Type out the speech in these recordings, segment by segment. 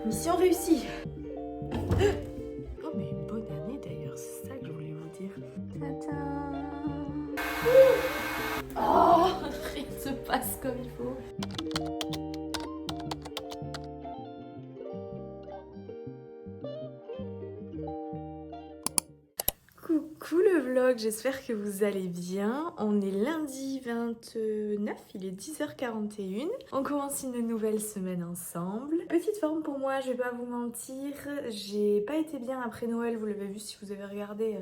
Mission réussie. Oh mais bonne année d'ailleurs, c'est ça que je voulais vous dire. Tata. Oh, rien ne se passe comme il faut. Coucou le vlog, j'espère que vous allez bien. On est lundi 29, il est 10h41. On commence une nouvelle semaine ensemble. Petite forme pour moi, je vais pas vous mentir. J'ai pas été bien après Noël, vous l'avez vu si vous avez regardé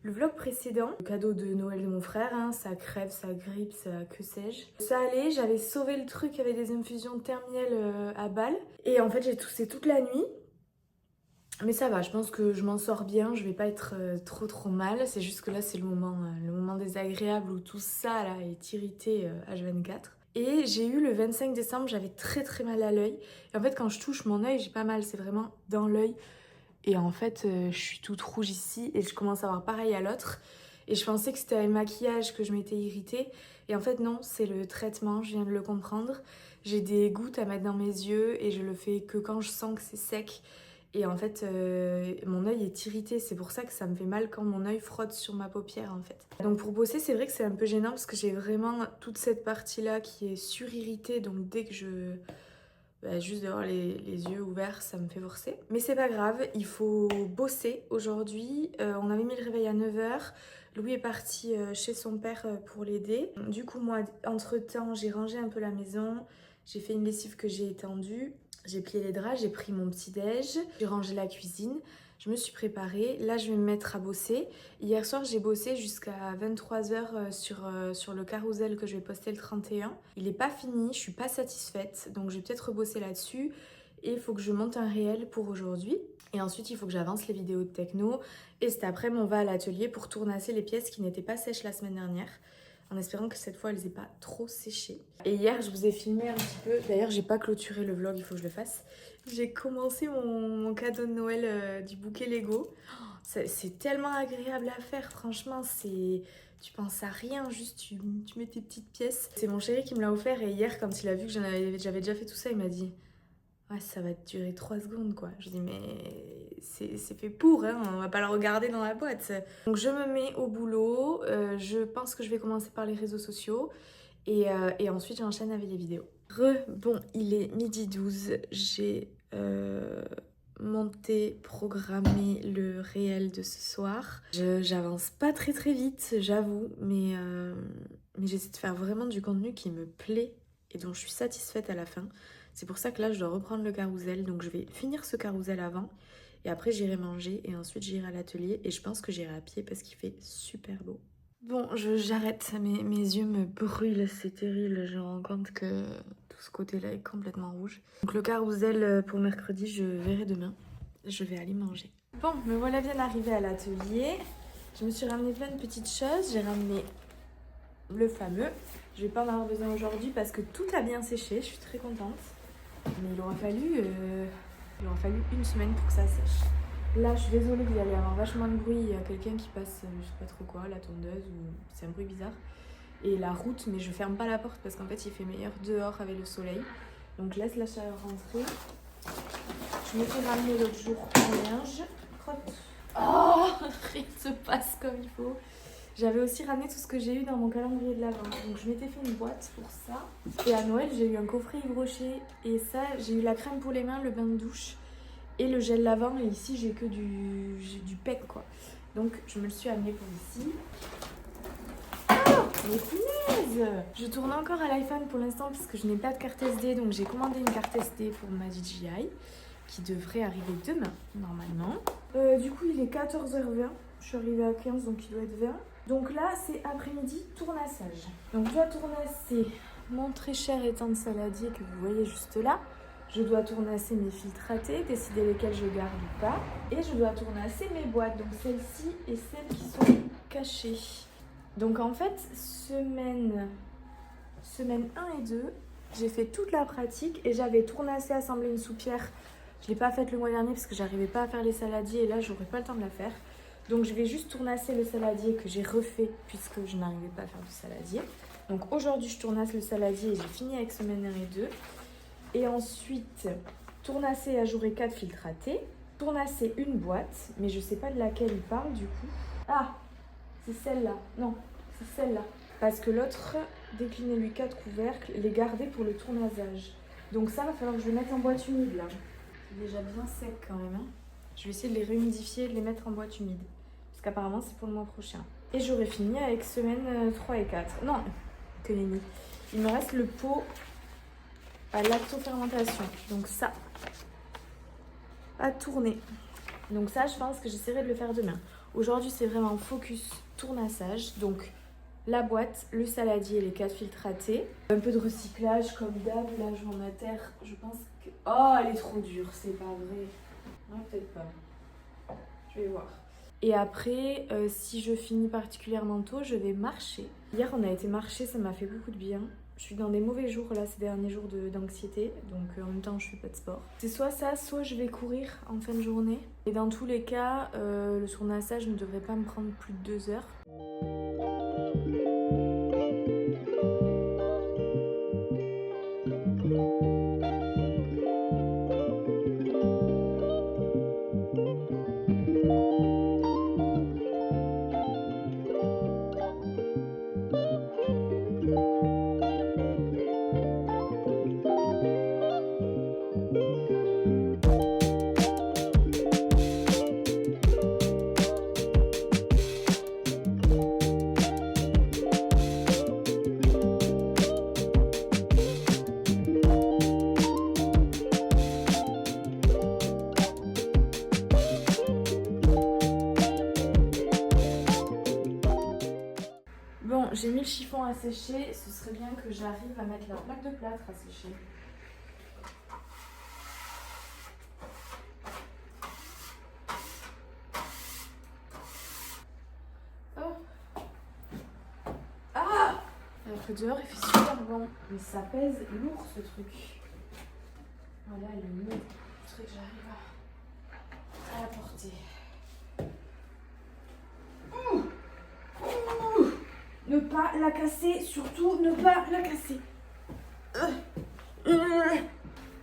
le vlog précédent. Le cadeau de Noël de mon frère, hein, ça crève, ça grippe, ça que sais-je. Ça allait, j'avais sauvé le truc avec des infusions thermielles à Bâle. Et en fait j'ai toussé toute la nuit. Mais ça va, je pense que je m'en sors bien, je vais pas être trop mal. C'est juste que là, c'est le moment désagréable où tout ça là est irrité H24. Et j'ai eu le 25 décembre, j'avais très mal à l'œil. Et en fait, quand je touche mon œil, j'ai pas mal, c'est vraiment dans l'œil. Et en fait, je suis toute rouge ici et je commence à avoir pareil à l'autre. Et je pensais que c'était avec le maquillage que je m'étais irritée. Et en fait, non, c'est le traitement, je viens de le comprendre. J'ai des gouttes à mettre dans mes yeux et je le fais que quand je sens que c'est sec. Et en fait, mon œil est irrité, c'est pour ça que ça me fait mal quand mon œil frotte sur ma paupière en fait. Donc pour bosser, c'est vrai que c'est un peu gênant parce que j'ai vraiment toute cette partie-là qui est surirritée, donc dès que juste d'avoir les yeux ouverts, ça me fait forcer. Mais c'est pas grave, il faut bosser aujourd'hui. On avait mis le réveil à 9h. Louis est parti chez son père pour l'aider. Du coup, moi, entre-temps, j'ai rangé un peu la maison. J'ai fait une lessive que j'ai étendue. J'ai plié les draps, j'ai pris mon petit-déj. J'ai rangé la cuisine. Je me suis préparée. Là, je vais me mettre à bosser. Hier soir, j'ai bossé jusqu'à 23h sur le carrousel que je vais poster le 31. Il n'est pas fini, je suis pas satisfaite. Donc, je vais peut-être rebosser là-dessus. Et il faut que je monte un réel pour aujourd'hui. Et ensuite, il faut que j'avance les vidéos de techno. Et cet après-midi, on va à l'atelier pour tournasser les pièces qui n'étaient pas sèches la semaine dernière. En espérant que cette fois, elles n'aient pas trop séché. Et hier, je vous ai filmé un petit peu. D'ailleurs, j'ai pas clôturé le vlog, il faut que je le fasse. J'ai commencé mon cadeau de Noël du bouquet Lego. C'est tellement agréable à faire, franchement, tu penses à rien, juste tu mets tes petites pièces. C'est mon chéri qui me l'a offert et hier, quand il a vu que j'avais déjà fait tout ça, il m'a dit « Ouais, ça va durer 3 secondes, quoi. » Je dis « Mais c'est fait pour, hein, on va pas le regarder dans la boîte. » Donc je me mets au boulot, je pense que je vais commencer par les réseaux sociaux et ensuite j'enchaîne avec les vidéos. Bon, il est 12h, j'ai monté, programmé le réel de ce soir. J'avance pas très vite, j'avoue, mais j'essaie de faire vraiment du contenu qui me plaît et dont je suis satisfaite à la fin. C'est pour ça que là, je dois reprendre le carrousel, donc je vais finir ce carrousel avant. Et après, j'irai manger et ensuite, j'irai à l'atelier. Et je pense que j'irai à pied parce qu'il fait super beau. Bon, j'arrête, mes yeux me brûlent, c'est terrible. Je me rends compte que tout ce côté-là est complètement rouge. Donc le carrousel pour mercredi, je verrai demain. Je vais aller manger. Bon, me voilà bien arrivée à l'atelier. Je me suis ramené plein de petites choses. J'ai ramené le fameux. Je vais pas en avoir besoin aujourd'hui parce que tout a bien séché. Je suis très contente. Mais il aura fallu une semaine pour que ça sèche. Là, je suis désolée, vous allez avoir vachement de bruit. Il y a quelqu'un qui passe, je sais pas trop quoi, la tondeuse, ou c'est un bruit bizarre. Et la route, mais je ferme pas la porte parce qu'en fait, il fait meilleur dehors avec le soleil. Donc, laisse la chaleur rentrer. Je me suis ramené l'autre jour mon linge. Crotte. Oh, rien ne se passe comme il faut. J'avais aussi ramené tout ce que j'ai eu dans mon calendrier de l'Avent. Donc je m'étais fait une boîte pour ça. Et à Noël, j'ai eu un coffret Yves Rocher. Et ça, j'ai eu la crème pour les mains, le bain de douche et le gel lavant. Et ici, j'ai que du PEC, quoi. Donc je me le suis amené pour ici. Oh, mais punaise! Je tourne encore à l'iPhone pour l'instant parce que je n'ai pas de carte SD. Donc j'ai commandé une carte SD pour ma DJI qui devrait arriver demain, normalement. Du coup, il est 14h20. Je suis arrivée à 15, donc il doit être 20. Donc là, c'est après-midi, tournassage. Donc je dois tournasser mon très cher étang de saladier que vous voyez juste là. Je dois tournasser mes filtratés, décider lesquels je garde ou pas. Et je dois tournasser mes boîtes, donc celles-ci et celles qui sont cachées. Donc en fait, semaine 1 et 2, j'ai fait toute la pratique et j'avais tournassé, assemblé une soupière. Je ne l'ai pas faite le mois dernier parce que j'arrivais pas à faire les saladiers et là, j'aurais pas le temps de la faire. Donc je vais juste tournasser le saladier que j'ai refait puisque je n'arrivais pas à faire du saladier. Donc aujourd'hui je tournasse le saladier et j'ai fini avec semaine 1 et 2. Et ensuite Tournacé ajouré 4 filtraté. Tournacé une boîte, mais je sais pas de laquelle il parle du coup. Ah, c'est celle-là. Non, c'est celle-là. Parce que l'autre, décliner lui 4 couvercles, les garder pour le tournasage. Donc ça, va falloir que je le mette en boîte humide là. C'est déjà bien sec quand même. Hein. Je vais essayer de les réhumidifier et de les mettre en boîte humide. Parce qu'apparemment, c'est pour le mois prochain. Et j'aurai fini avec semaine 3 et 4. Non, que nenni. Il me reste le pot à lactofermentation. Donc ça, à tourner. Donc ça, je pense que j'essaierai de le faire demain. Aujourd'hui, c'est vraiment focus tournassage. Donc la boîte, le saladier et les 4 filtratés. Un peu de recyclage comme d'hab. Là, je vais en terre. Je pense que... Oh, elle est trop dure, c'est pas vrai. Non, peut-être pas. Je vais voir. Et après, si je finis particulièrement tôt, je vais marcher. Hier, on a été marcher, ça m'a fait beaucoup de bien. Je suis dans des mauvais jours là, ces derniers jours d'anxiété, donc en même temps je fais pas de sport. C'est soit ça, soit je vais courir en fin de journée. Et dans tous les cas, le tournassage ne devrait pas me prendre plus de 2 heures. Bon, j'ai mis le chiffon à sécher, ce serait bien que j'arrive à mettre la plaque de plâtre à sécher. Oh. Ah! Alors que dehors il fait super bon, mais ça pèse lourd ce truc. Voilà, elle est mise. Le truc, j'arrive à la porter. Ne pas la casser, surtout ne pas la casser.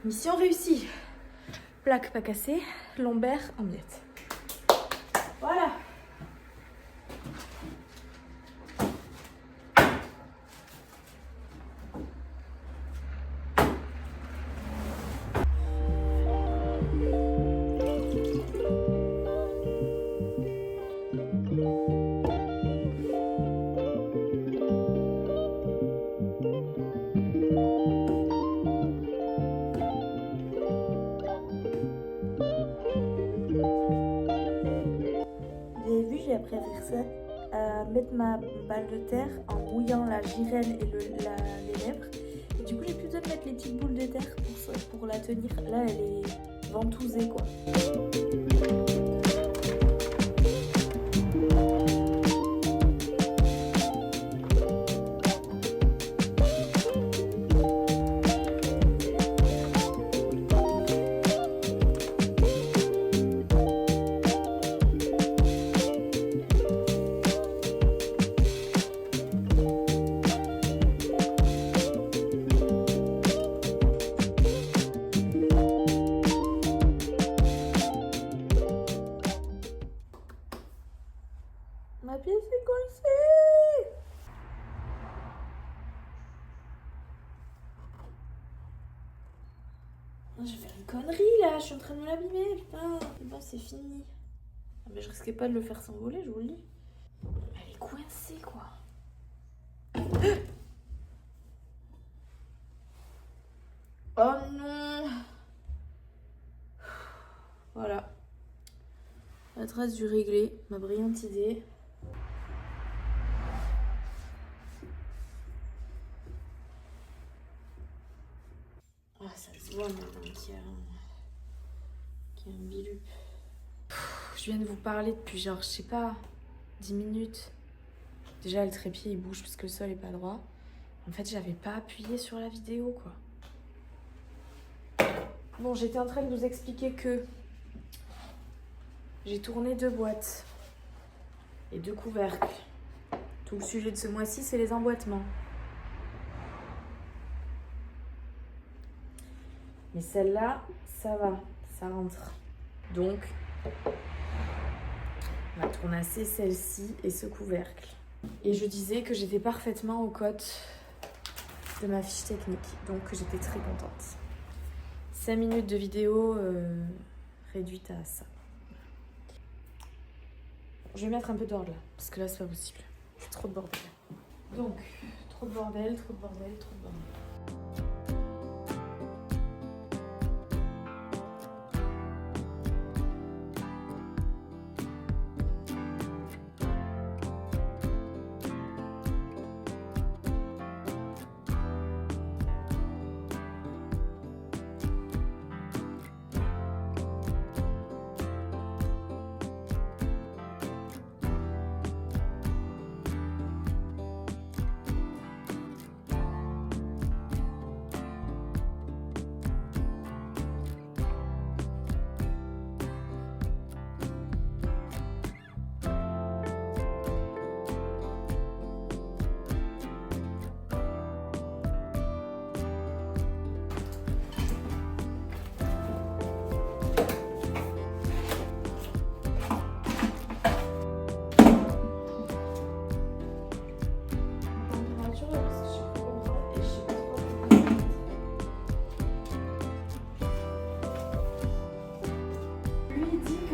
Mission réussie. Plaque pas cassée, lombaire en miettes. Voilà. J'ai appris à faire ça, à mettre ma balle de terre en mouillant la girelle et les lèvres. Et du coup, j'ai plus besoin de mettre les petites boules de terre pour la tenir. Là, elle est ventousée, quoi. Ma pièce est coincée. Je vais faire une connerie là, je suis en train de me l'abîmer, putain. Bon, c'est fini. Ah, mais je risquais pas de le faire s'envoler, je vous le dis. Elle est coincée quoi. Oh non. Voilà. La trace du réglé, ma brillante idée. Ah, ça se voit maintenant qu'il y a un bilup. Je viens de vous parler depuis genre, je sais pas, 10 minutes. Déjà, le trépied il bouge parce que le sol est pas droit. En fait, j'avais pas appuyé sur la vidéo quoi. Bon, j'étais en train de vous expliquer que j'ai tourné 2 boîtes et 2 couvercles. Tout le sujet de ce mois-ci, c'est les emboîtements. Mais celle-là, ça va, ça rentre. Donc, on va tournasser celle-ci et ce couvercle. Et je disais que j'étais parfaitement aux cotes de ma fiche technique, donc j'étais très contente. 5 minutes de vidéo réduite à ça. Je vais mettre un peu d'ordre là, parce que là c'est pas possible. C'est trop de bordel. Donc, trop de bordel, trop de bordel, trop de bordel.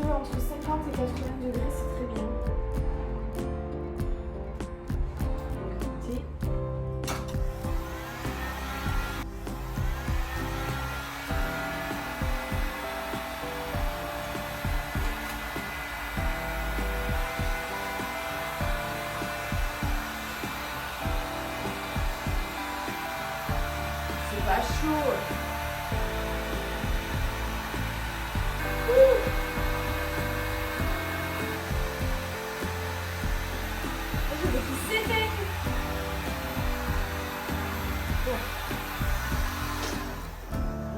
Entre 50 et 80 degrés, c'est très bien. Écoutez. C'est pas chaud.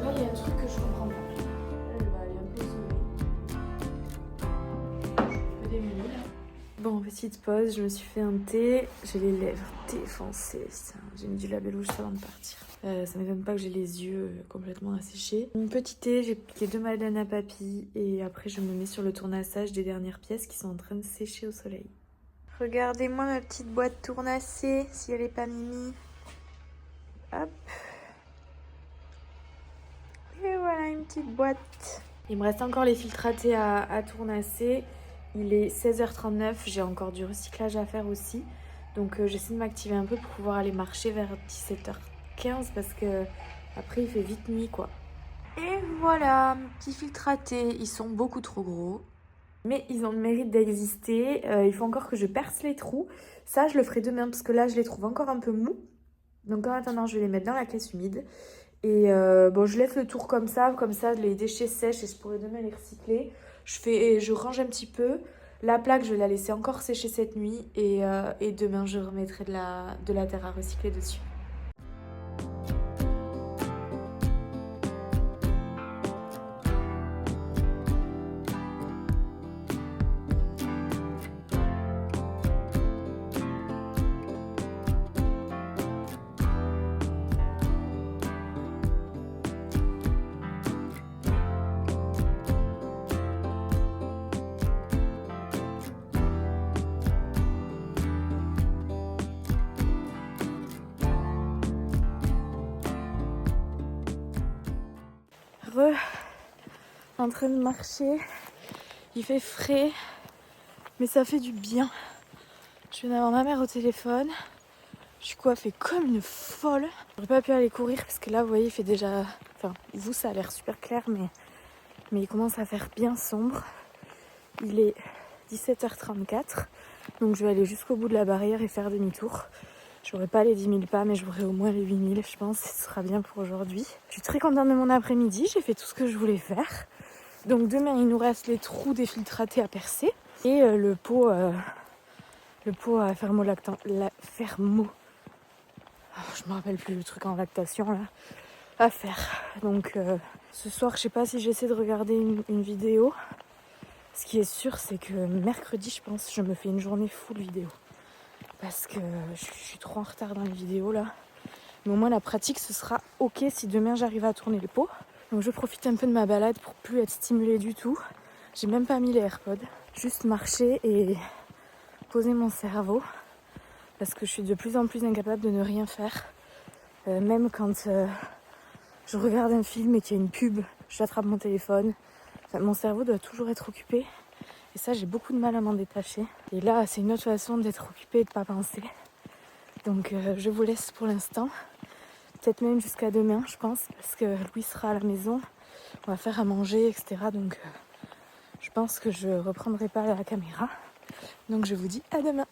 Là, il y a un truc que je comprends pas. Elle va aller un peu isolée. Je peux démuler là. Bon, petite pause, je me suis fait un thé. J'ai les lèvres défoncées. J'ai mis du label rouge avant de partir. Ça m'étonne pas que j'ai les yeux complètement asséchés. Un petit thé, j'ai piqué 2 madeleines à papy. Et après, je me mets sur le tournassage des dernières pièces qui sont en train de sécher au soleil. Regardez-moi ma petite boîte tournassée, si elle est pas mimi. Hop. Et voilà une petite boîte. Il me reste encore les filtratés à tournasser. Il est 16h39, j'ai encore du recyclage à faire aussi. Donc j'essaie de m'activer un peu pour pouvoir aller marcher vers 17h15 parce que après il fait vite nuit quoi. Et voilà, mes petits filtratés, ils sont beaucoup trop gros. Mais ils ont le mérite d'exister. Il faut encore que je perce les trous. Ça, je le ferai demain parce que là, je les trouve encore un peu mous. Donc en attendant, je vais les mettre dans la caisse humide. Et bon, je laisse le tour comme ça les déchets sèchent et je pourrai demain les recycler. Je range un petit peu. La plaque, je vais la laisser encore sécher cette nuit et demain, je remettrai de la terre à recycler dessus. En train de marcher, il fait frais, mais ça fait du bien. Je viens d'avoir ma mère au téléphone, je suis coiffée comme une folle. J'aurais pas pu aller courir parce que là, vous voyez, il fait déjà... Enfin, vous, ça a l'air super clair, mais il commence à faire bien sombre. Il est 17h34, donc je vais aller jusqu'au bout de la barrière et faire demi-tour. J'aurai pas les 10 000 pas, mais j'aurai au moins les 8 000, je pense, ce sera bien pour aujourd'hui. Je suis très contente de mon après-midi, j'ai fait tout ce que je voulais faire. Donc demain, il nous reste les trous défiltratés à percer et le pot à fermo. Oh, je me rappelle plus le truc en lactation là à faire. Donc ce soir, je sais pas si j'essaie de regarder une vidéo. Ce qui est sûr, c'est que mercredi, je pense, je me fais une journée full vidéo. Parce que je suis trop en retard dans les vidéos là. Mais au moins la pratique, ce sera ok si demain j'arrive à tourner le pot. Donc je profite un peu de ma balade pour plus être stimulée du tout. J'ai même pas mis les AirPods. Juste marcher et poser mon cerveau. Parce que je suis de plus en plus incapable de ne rien faire. Même quand je regarde un film et qu'il y a une pub, j'attrape mon téléphone. Enfin, mon cerveau doit toujours être occupé. Et ça, j'ai beaucoup de mal à m'en détacher. Et là, c'est une autre façon d'être occupé et de ne pas penser. Donc je vous laisse pour l'instant. Peut-être même jusqu'à demain, je pense. Parce que Louis sera à la maison. On va faire à manger, etc. Donc je pense que je reprendrai pas la caméra. Donc je vous dis à demain.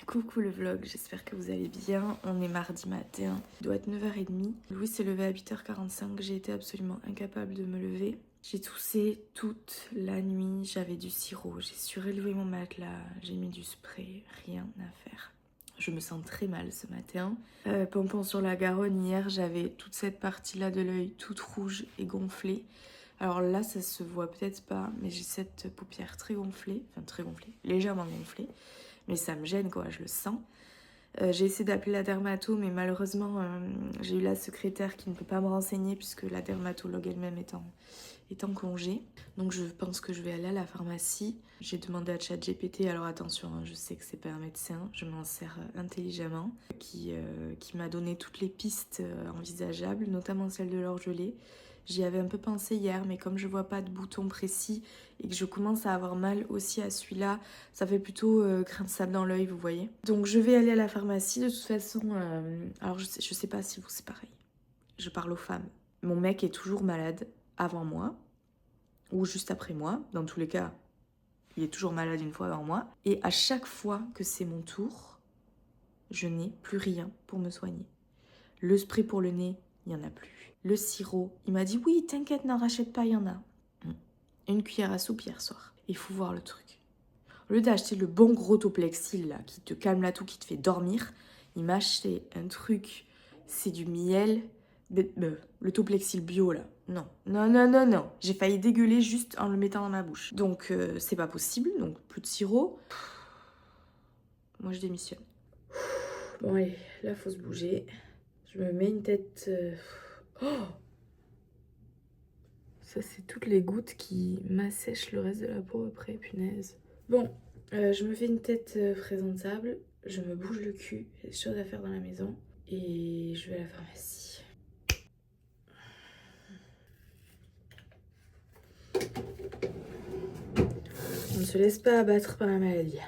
Coucou le vlog, j'espère que vous allez bien. On est mardi matin, il doit être 9h30. Louis s'est levé à 8h45, j'ai été absolument incapable de me lever. J'ai toussé toute la nuit, j'avais du sirop, j'ai surélevé mon matelas, j'ai mis du spray, rien à faire. Je me sens très mal ce matin. Pompon sur la Garonne, hier j'avais toute cette partie-là de l'œil toute rouge et gonflée. Alors là ça se voit peut-être pas, mais j'ai cette paupière très gonflée, légèrement gonflée. Mais ça me gêne quoi, je le sens. J'ai essayé d'appeler la dermato, mais malheureusement j'ai eu la secrétaire qui ne peut pas me renseigner puisque la dermatologue elle-même est en congé. Donc je pense que je vais aller à la pharmacie. J'ai demandé à ChatGPT, alors attention, hein, je sais que c'est pas un médecin, je m'en sers intelligemment, qui m'a donné toutes les pistes envisageables, notamment celle de l'orgelée. J'y avais un peu pensé hier, mais comme je vois pas de bouton précis et que je commence à avoir mal aussi à celui-là, ça fait plutôt grain de sable dans l'œil, vous voyez. Donc je vais aller à la pharmacie, de toute façon, alors je sais pas si vous c'est pareil. Je parle aux femmes. Mon mec est toujours malade avant moi, ou juste après moi. Dans tous les cas, il est toujours malade une fois avant moi. Et à chaque fois que c'est mon tour, je n'ai plus rien pour me soigner. Le spray pour le nez, il n'y en a plus. Le sirop, il m'a dit oui, t'inquiète, n'en rachète pas, il y en a. Une cuillère à soupe hier soir. Il faut voir le truc. Au lieu d'acheter le bon gros Toplexil là, qui te calme la toux, qui te fait dormir, il m'a acheté un truc, c'est du miel, le Toplexil bio là. Non, non, non, non, non. J'ai failli dégueuler juste en le mettant dans ma bouche. Donc c'est pas possible, donc plus de sirop. Moi je démissionne. Bon allez, là faut se bouger. Je me mets une tête... Oh, ça c'est toutes les gouttes qui m'assèchent le reste de la peau après, punaise. Bon, je me fais une tête présentable, je me bouge le cul, j'ai des choses à faire dans la maison et je vais à la pharmacie. On ne se laisse pas abattre par la maladie.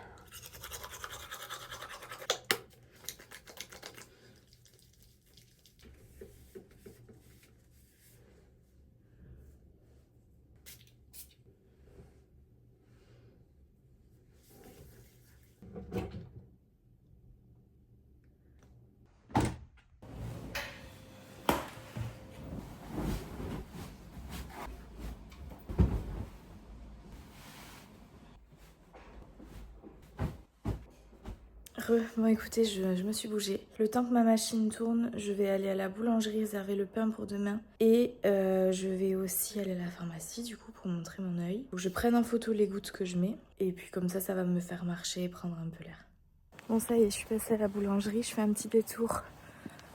Bon écoutez, je me suis bougée. Le temps que ma machine tourne, je vais aller à la boulangerie réserver le pain pour demain. Et je vais aussi aller à la pharmacie du coup pour montrer mon œil. Faut que je prenne en photo les gouttes que je mets. Et puis comme ça va me faire marcher et prendre un peu l'air. Bon ça y est, je suis passée à la boulangerie. Je fais un petit détour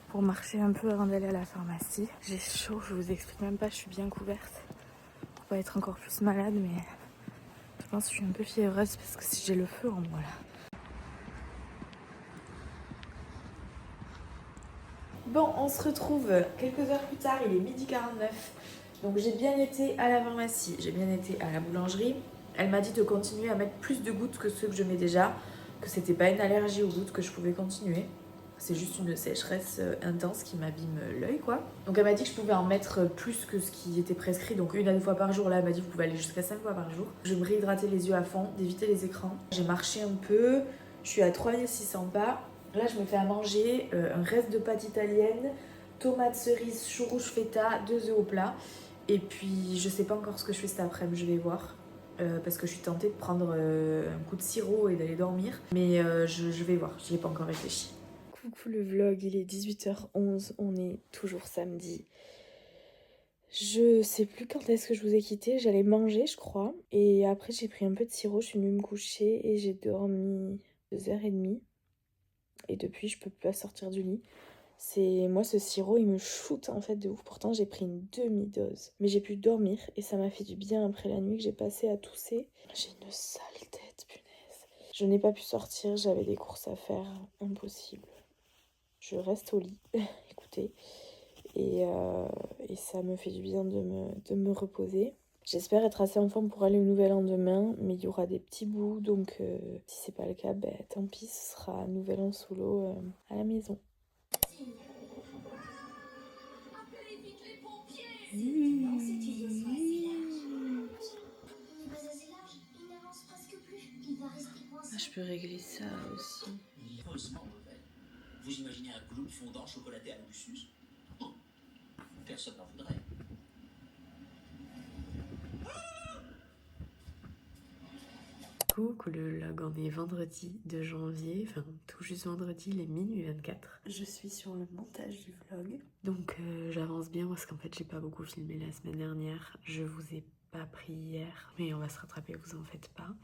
pour marcher un peu avant d'aller à la pharmacie. J'ai chaud, je vous explique même pas, je suis bien couverte. Pour pas être encore plus malade, mais je pense que je suis un peu fiévreuse parce que si j'ai le feu en moi là. Bon, on se retrouve quelques heures plus tard, il est 12h49. Donc j'ai bien été à la pharmacie, j'ai bien été à la boulangerie. Elle m'a dit de continuer à mettre plus de gouttes que ceux que je mets déjà, que c'était pas une allergie aux gouttes, que je pouvais continuer. C'est juste une sécheresse intense qui m'abîme l'œil quoi. Donc elle m'a dit que je pouvais en mettre plus que ce qui était prescrit, donc 1 à 2 fois par jour. Là elle m'a dit que vous pouvez aller jusqu'à 5 fois par jour. Je me réhydrater les yeux à fond, d'éviter les écrans. J'ai marché un peu, je suis à 3600 pas. Là, je me fais à manger un reste de pâte italienne, tomates cerises, chou rouge feta, 2 œufs au plat. Et puis, je sais pas encore ce que je fais cet après-midi, je vais voir. Parce que je suis tentée de prendre un coup de sirop et d'aller dormir. Mais je vais voir, j'y ai pas encore réfléchi. Coucou le vlog, il est 18h11, on est toujours samedi. Je sais plus quand est-ce que je vous ai quitté, j'allais manger je crois. Et après j'ai pris un peu de sirop, je suis venue me coucher et j'ai dormi 2h30. Et depuis je peux pas sortir du lit. Moi ce sirop il me shoot en fait de ouf, pourtant j'ai pris une demi-dose. Mais j'ai pu dormir et ça m'a fait du bien après la nuit que j'ai passée à tousser. J'ai une sale tête, punaise. Je n'ai pas pu sortir, j'avais des courses à faire, impossible. Je reste au lit, écoutez, et ça me fait du bien de me reposer. J'espère être assez en forme pour aller au Nouvel An demain, mais il y aura des petits bouts, donc si c'est pas le cas, tant pis, ce sera Nouvel An solo à la maison. Ah, je peux régler ça aussi. Vous imaginez un clown fondant chocolaté à l'Abussus? Personne n'en voudrait. Coucou le vlog, on est vendredi 2 janvier, enfin tout juste vendredi, il est minuit 24. Je suis sur le montage du vlog. Donc j'avance bien parce qu'en fait j'ai pas beaucoup filmé la semaine dernière. Je vous ai pas pris hier, mais on va se rattraper, vous en faites pas.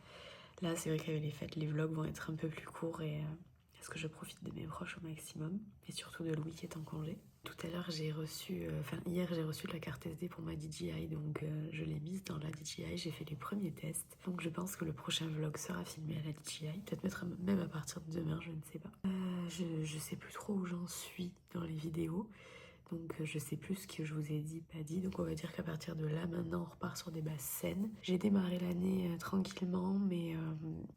Là c'est vrai qu'avec les fêtes, les vlogs vont être un peu plus courts et parce que je profite de mes proches au maximum. Et surtout de Louis qui est en congé. Tout à l'heure j'ai reçu, hier j'ai reçu la carte SD pour ma DJI, donc je l'ai mise dans la DJI, j'ai fait les premiers tests. Donc je pense que le prochain vlog sera filmé à la DJI, peut-être même à partir de demain, je ne sais pas. Je sais plus trop où j'en suis dans les vidéos. Donc je sais plus ce que je vous ai dit, pas dit. Donc on va dire qu'à partir de là, maintenant, on repart sur des bases saines. J'ai démarré l'année tranquillement, mais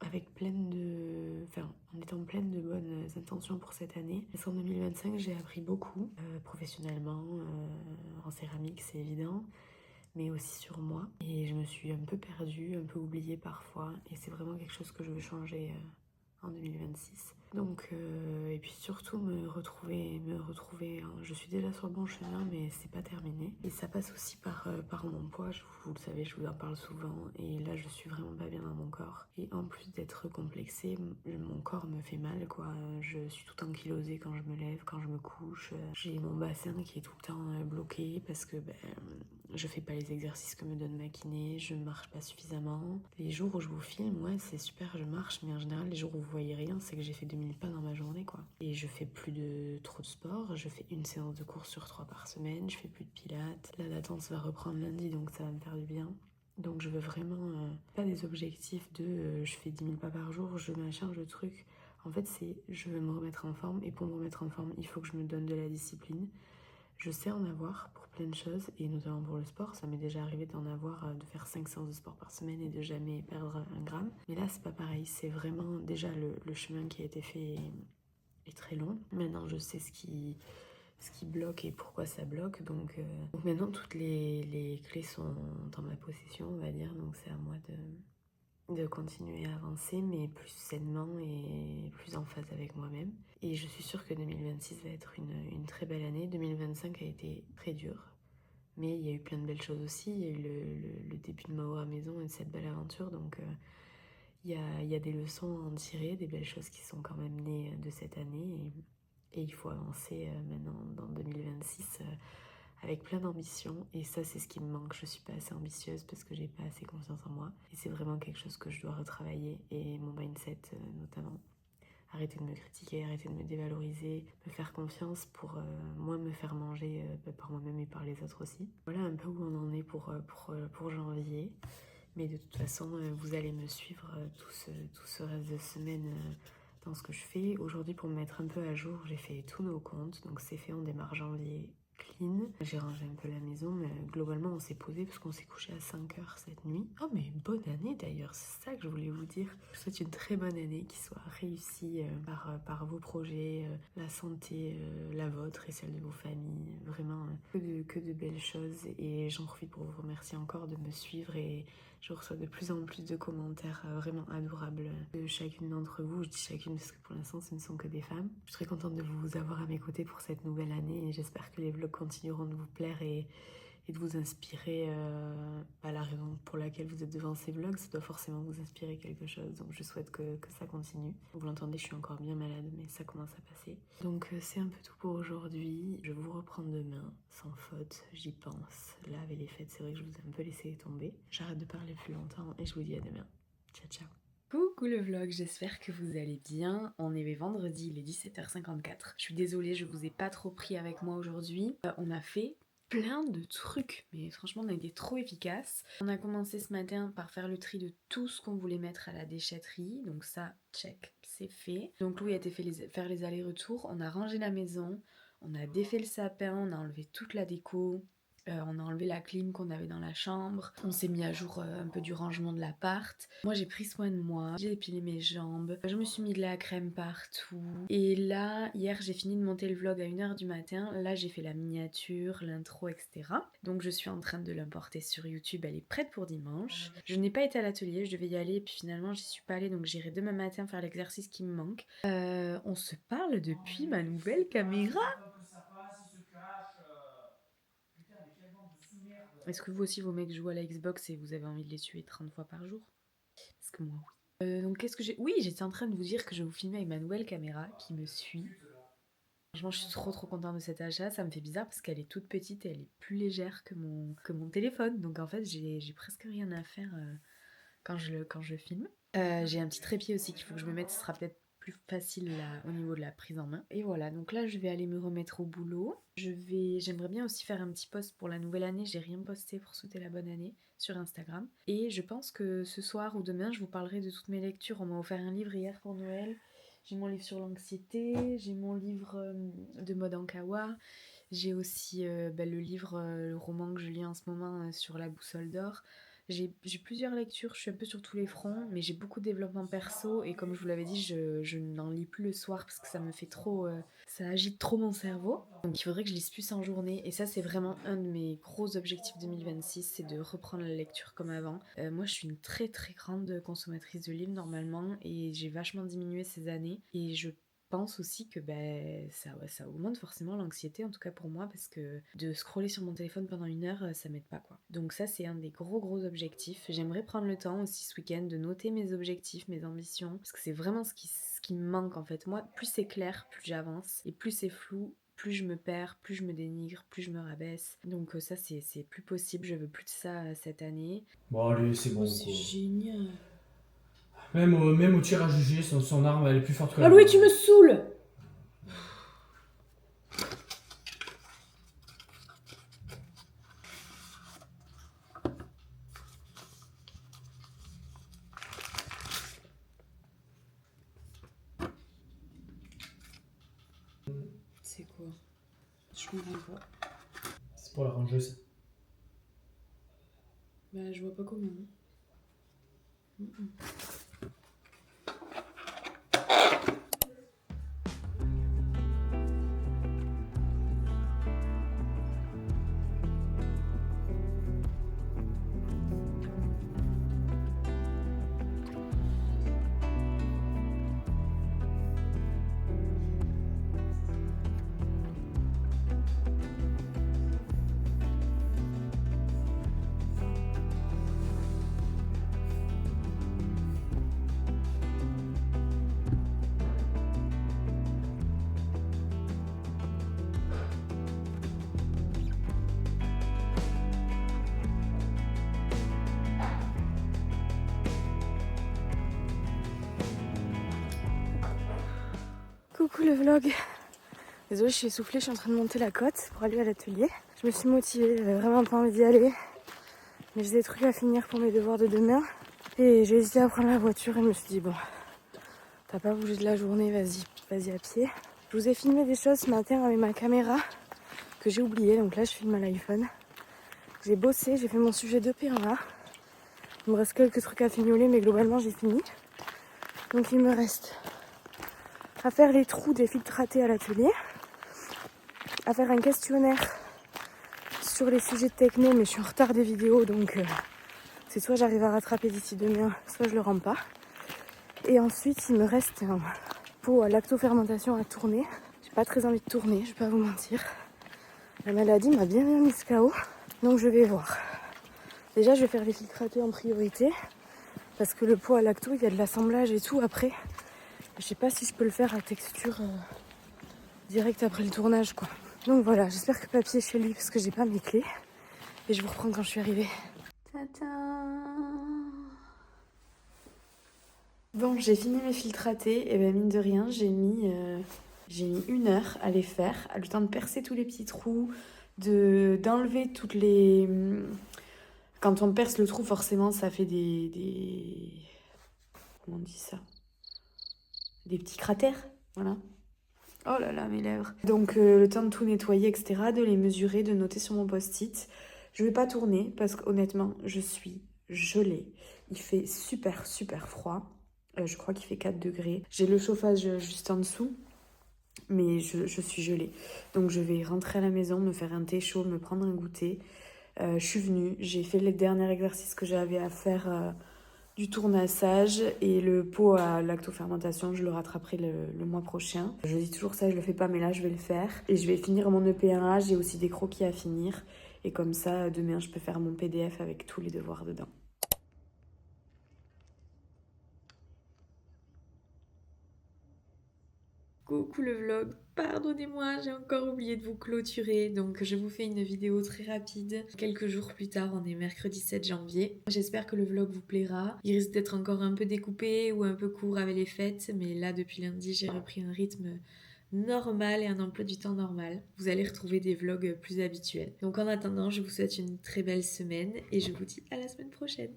avec pleine de... Enfin, en étant pleine de bonnes intentions pour cette année. Parce qu'en 2025, j'ai appris beaucoup, professionnellement, en céramique, c'est évident, mais aussi sur moi. Et je me suis un peu perdue, un peu oubliée parfois. Et c'est vraiment quelque chose que je veux changer en 2026. Donc, et puis surtout me retrouver, hein. Je suis déjà sur le bon chemin, mais c'est pas terminé. Et ça passe aussi par mon poids, vous le savez, je vous en parle souvent. Et là, je suis vraiment pas bien dans mon corps. Et en plus d'être complexée, mon corps me fait mal, quoi. Je suis tout ankylosée quand je me lève, quand je me couche. J'ai mon bassin qui est tout le temps bloqué parce que je fais pas les exercices que me donne ma kiné, je marche pas suffisamment. Les jours où je vous filme, ouais, c'est super, je marche, mais en général, les jours où vous voyez rien, c'est que j'ai fait 2000 pas dans ma journée, quoi. Et je fais plus de trop de sport, je fais une séance de course sur 3 par semaine, je fais plus de pilates. Là, la danse va reprendre lundi, donc ça va me faire du bien. Donc je veux vraiment pas des objectifs de je fais 10 000 pas par jour, je machin, je truc. En fait, c'est je veux me remettre en forme, et pour me remettre en forme, il faut que je me donne de la discipline. Je sais en avoir pour plein de choses, et notamment pour le sport. Ça m'est déjà arrivé d'en avoir, de faire 5 séances de sport par semaine et de jamais perdre un gramme. Mais là, c'est pas pareil. C'est vraiment déjà le chemin qui a été fait est très long. Maintenant, je sais ce qui bloque et pourquoi ça bloque. Donc maintenant, toutes les clés sont dans ma possession, on va dire. Donc c'est à moi de continuer à avancer, mais plus sainement et plus en phase avec moi-même. Et je suis sûre que 2026 va être une très belle année. 2025 a été très dur, mais il y a eu plein de belles choses aussi. Il y a eu le début de Mao à maison et de cette belle aventure, donc il y a des leçons à en tirer, des belles choses qui sont quand même nées de cette année, et il faut avancer maintenant dans 2026 avec plein d'ambition, et ça c'est ce qui me manque. Je suis pas assez ambitieuse parce que j'ai pas assez confiance en moi, et c'est vraiment quelque chose que je dois retravailler, et mon mindset notamment. Arrêter de me critiquer, arrêter de me dévaloriser, me faire confiance pour moins me faire manger par moi-même et par les autres aussi. Voilà un peu où on en est pour janvier. Mais de toute façon, vous allez me suivre tout ce reste de semaine dans ce que je fais. Aujourd'hui, pour me mettre un peu à jour, j'ai fait tous nos comptes. Donc c'est fait, on démarre janvier clean. J'ai rangé un peu la maison, mais globalement, on s'est posé parce qu'on s'est couché à 5h cette nuit. Oh, mais bonne année d'ailleurs, c'est ça que je voulais vous dire. Je vous souhaite une très bonne année, qui soit réussie par vos projets, la santé, la vôtre et celle de vos familles. Vraiment, que de belles choses. Et j'en profite pour vous remercier encore de me suivre, et je reçois de plus en plus de commentaires vraiment adorables de chacune d'entre vous. Je dis chacune parce que pour l'instant ce ne sont que des femmes. Je suis très contente de vous avoir à mes côtés pour cette nouvelle année, et j'espère que les vlogs continueront de vous plaire, et et de vous inspirer. La raison pour laquelle vous êtes devant ces vlogs, ça doit forcément vous inspirer quelque chose. Donc je souhaite que ça continue. Vous l'entendez, je suis encore bien malade, mais ça commence à passer. Donc c'est un peu tout pour aujourd'hui. Je vous reprends demain, sans faute, j'y pense. Là, avec les fêtes, c'est vrai que je vous ai un peu laissé tomber. J'arrête de parler plus longtemps et je vous dis à demain. Ciao, ciao. Coucou le vlog, j'espère que vous allez bien. On est vendredi, il est 17h54. Je suis désolée, je vous ai pas trop pris avec moi aujourd'hui. On a fait plein de trucs, mais franchement on a été trop efficace. On a commencé ce matin par faire le tri de tout ce qu'on voulait mettre à la déchetterie, donc ça, check, c'est fait. Donc Louis a été faire les allers-retours, on a rangé la maison, on a défait le sapin, on a enlevé toute la déco. On a enlevé la clim qu'on avait dans la chambre. On s'est mis à jour un peu du rangement de l'appart. Moi j'ai pris soin de moi, j'ai épilé mes jambes, je me suis mis de la crème partout. Et là, hier j'ai fini de monter le vlog à 1h du matin. Là j'ai fait la miniature, l'intro, etc. Donc je suis en train de l'importer sur YouTube, elle est prête pour dimanche. Je n'ai pas été à l'atelier, je devais y aller, et puis finalement j'y suis pas allée, donc j'irai demain matin faire l'exercice qui me manque. On se parle depuis ma nouvelle caméra. Est-ce que vous aussi vos mecs jouent à la Xbox et vous avez envie de les tuer 30 fois par jour? Parce que moi oui. Donc qu'est-ce que j'ai... Oui, j'étais en train de vous dire que je vais vous filmer avec ma nouvelle caméra qui me suit. Franchement, je suis trop contente de cet achat. Ça me fait bizarre parce qu'elle est toute petite et elle est plus légère que mon téléphone. Donc en fait, j'ai presque rien à faire quand je filme. J'ai un petit trépied aussi qu'il faut que je me mette. Ce sera peut-être plus facile là, au niveau de la prise en main. Et voilà, donc là je vais aller me remettre au boulot. J'aimerais bien aussi faire un petit post pour la nouvelle année. J'ai rien posté pour souhaiter la bonne année sur Instagram. Et je pense que ce soir ou demain, je vous parlerai de toutes mes lectures. On m'a offert un livre hier pour Noël. J'ai mon livre sur l'anxiété, j'ai mon livre de mode en kawa. J'ai aussi le livre, le roman que je lis en ce moment sur la boussole d'or. J'ai plusieurs lectures, je suis un peu sur tous les fronts, mais j'ai beaucoup de développement perso et comme je vous l'avais dit, je n'en lis plus le soir parce que ça me fait trop... ça agite trop mon cerveau. Donc il faudrait que je lise plus en journée et ça c'est vraiment un de mes gros objectifs 2026, c'est de reprendre la lecture comme avant. Moi je suis une très grande consommatrice de livres normalement et j'ai vachement diminué ces années et je pense aussi que ça augmente forcément l'anxiété, en tout cas pour moi, parce que de scroller sur mon téléphone pendant 1 heure, ça m'aide pas quoi. Donc ça c'est un des gros objectifs. J'aimerais prendre le temps aussi ce week-end de noter mes objectifs, mes ambitions, parce que c'est vraiment ce qui me manque en fait. Moi, plus c'est clair, plus j'avance, et plus c'est flou, plus je me perds, plus je me dénigre, plus je me rabaisse. Donc ça c'est plus possible, je veux plus de ça cette année. Bon, allez, c'est bon. C'est génial. Même au tir à juger, son arme elle est plus forte que la Oh Louis, mienne. tu me saoules! C'est quoi? Je comprends pas. C'est pour la ranger ça. Bah, je vois pas comment. Coucou le vlog. Désolée, je suis essoufflée, je suis en train de monter la côte pour aller à l'atelier. Je me suis motivée, j'avais vraiment pas envie d'y aller. Mais j'ai des trucs à finir pour mes devoirs de demain. Et j'ai hésité à prendre la voiture et je me suis dit bon, t'as pas bougé de la journée, vas-y à pied. Je vous ai filmé des choses ce matin avec ma caméra que j'ai oublié, donc là je filme à l'iPhone. J'ai bossé, j'ai fait mon sujet de P1A. Il me reste quelques trucs à fignoler mais globalement j'ai fini. Donc il me reste à faire les trous des filtratés à l'atelier, à faire un questionnaire sur les sujets de techno, mais je suis en retard des vidéos, donc c'est soit j'arrive à rattraper d'ici demain, soit je le rends pas. Et ensuite, il me reste un pot à lactofermentation à tourner. J'ai pas très envie de tourner, je vais pas vous mentir. La maladie m'a bien mise KO. Donc je vais voir. Déjà, je vais faire les filtratés en priorité. Parce que le pot à lacto, il y a de l'assemblage et tout après. Je sais pas si je peux le faire à texture direct après le tournage, quoi. Donc voilà, j'espère que papy est chez lui parce que j'ai pas mes clés. Et je vous reprends quand je suis arrivée. Bon, j'ai fini mes filtratés. Et ben mine de rien, j'ai mis 1 heure à les faire. Le temps de percer tous les petits trous, d'enlever toutes les... Quand on perce le trou, forcément, ça fait des... Comment on dit ça? Des petits cratères, voilà. Oh là là, mes lèvres. Donc le temps de tout nettoyer, etc., de les mesurer, de noter sur mon post-it. Je vais pas tourner parce qu'honnêtement, je suis gelée. Il fait super, super froid. Je crois qu'il fait 4 degrés. J'ai le chauffage juste en dessous, mais je suis gelée. Donc je vais rentrer à la maison, me faire un thé chaud, me prendre un goûter. Je suis venue, j'ai fait les derniers exercices que j'avais à faire du tournassage et le pot à lactofermentation, je le rattraperai le mois prochain. Je dis toujours ça, je le fais pas, mais là je vais le faire. Et je vais finir mon EP1A, j'ai aussi des croquis à finir. Et comme ça, demain, je peux faire mon PDF avec tous les devoirs dedans. Coucou le vlog, pardonnez-moi, j'ai encore oublié de vous clôturer, donc je vous fais une vidéo très rapide. Quelques jours plus tard, on est mercredi 7 janvier. J'espère que le vlog vous plaira. Il risque d'être encore un peu découpé ou un peu court avec les fêtes, mais là depuis lundi, j'ai repris un rythme normal et un emploi du temps normal. Vous allez retrouver des vlogs plus habituels. Donc en attendant, je vous souhaite une très belle semaine et je vous dis à la semaine prochaine.